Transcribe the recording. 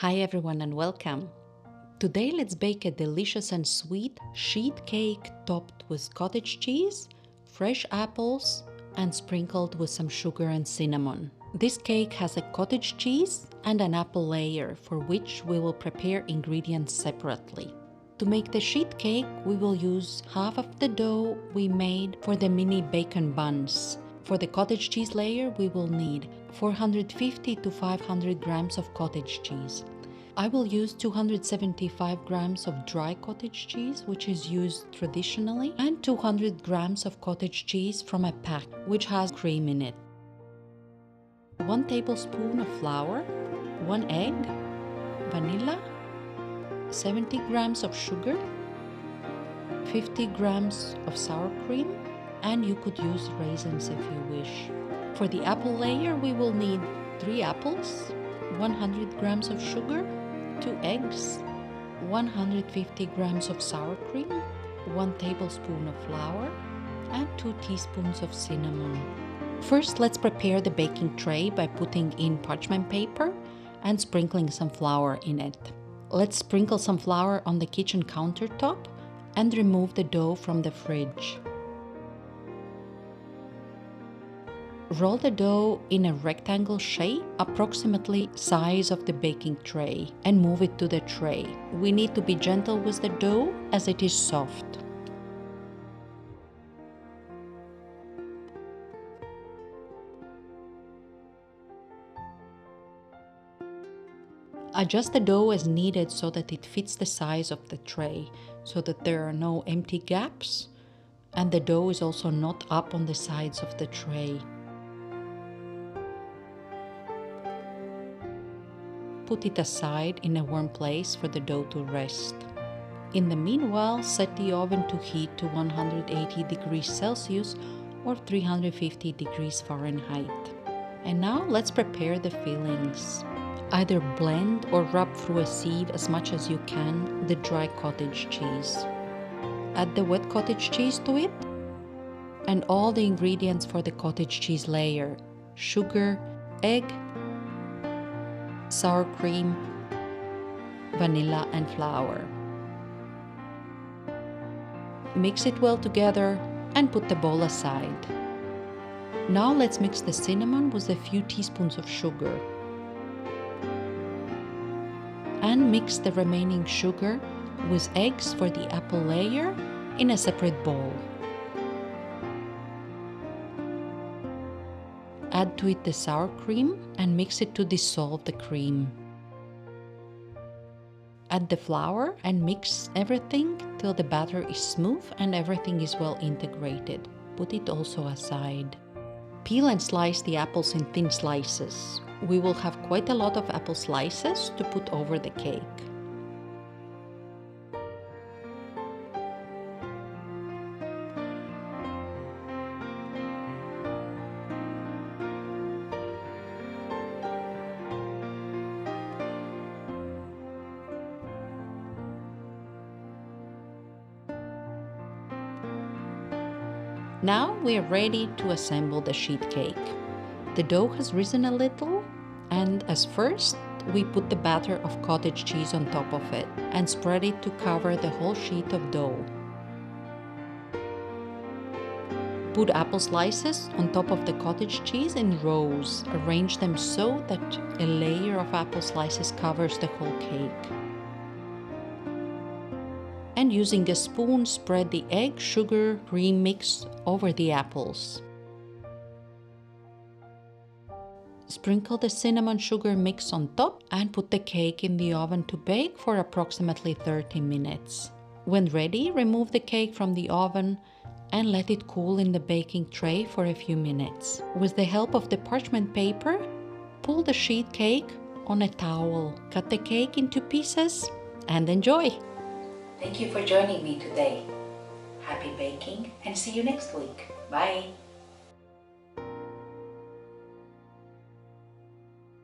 Hi everyone and welcome. Today let's bake a delicious and sweet sheet cake topped with cottage cheese, fresh apples, and sprinkled with some sugar and cinnamon. This cake has a cottage cheese and an apple layer for which we will prepare ingredients separately. To make the sheet cake, we will use half of the dough we made for the mini bacon buns. For the cottage cheese layer, we will need 450 to 500 grams of cottage cheese. I will use 275 grams of dry cottage cheese, which is used traditionally, and 200 grams of cottage cheese from a pack, which has cream in it. 1 tablespoon of flour, 1 egg, vanilla, 70 grams of sugar, 50 grams of sour cream, and you could use raisins if you wish. For the apple layer, we will need 3 apples, 100 grams of sugar, 2 eggs, 150 grams of sour cream, 1 tablespoon of flour, and 2 teaspoons of cinnamon. First, let's prepare the baking tray by putting in parchment paper and sprinkling some flour in it. Let's sprinkle some flour on the kitchen countertop and remove the dough from the fridge. Roll the dough in a rectangle shape, approximately size of the baking tray, and move it to the tray. We need to be gentle with the dough as it is soft. Adjust the dough as needed so that it fits the size of the tray, so that there are no empty gaps, and the dough is also not up on the sides of the tray. Put it aside in a warm place for the dough to rest. In the meanwhile, set the oven to heat to 180 degrees Celsius or 350 degrees Fahrenheit. And now let's prepare the fillings. Either blend or rub through a sieve as much as you can the dry cottage cheese. Add the wet cottage cheese to it and all the ingredients for the cottage cheese layer: sugar, egg, sour cream, vanilla, and flour. Mix it well together and put the bowl aside. Now let's mix the cinnamon with a few teaspoons of sugar. And mix the remaining sugar with eggs for the apple layer in a separate bowl. Add to it the sour cream and mix it to dissolve the cream. Add the flour and mix everything till the batter is smooth and everything is well integrated. Put it also aside. Peel and slice the apples in thin slices. We will have quite a lot of apple slices to put over the cake. Now we are ready to assemble the sheet cake. The dough has risen a little, and as first, we put the batter of cottage cheese on top of it and spread it to cover the whole sheet of dough. Put apple slices on top of the cottage cheese in rows. Arrange them so that a layer of apple slices covers the whole cake. And using a spoon, spread the egg, sugar, cream mix over the apples. Sprinkle the cinnamon sugar mix on top and put the cake in the oven to bake for approximately 30 minutes. When ready, remove the cake from the oven and let it cool in the baking tray for a few minutes. With the help of the parchment paper, pull the sheet cake on a towel. Cut the cake into pieces and enjoy! Thank you for joining me today. Happy baking and see you next week. Bye!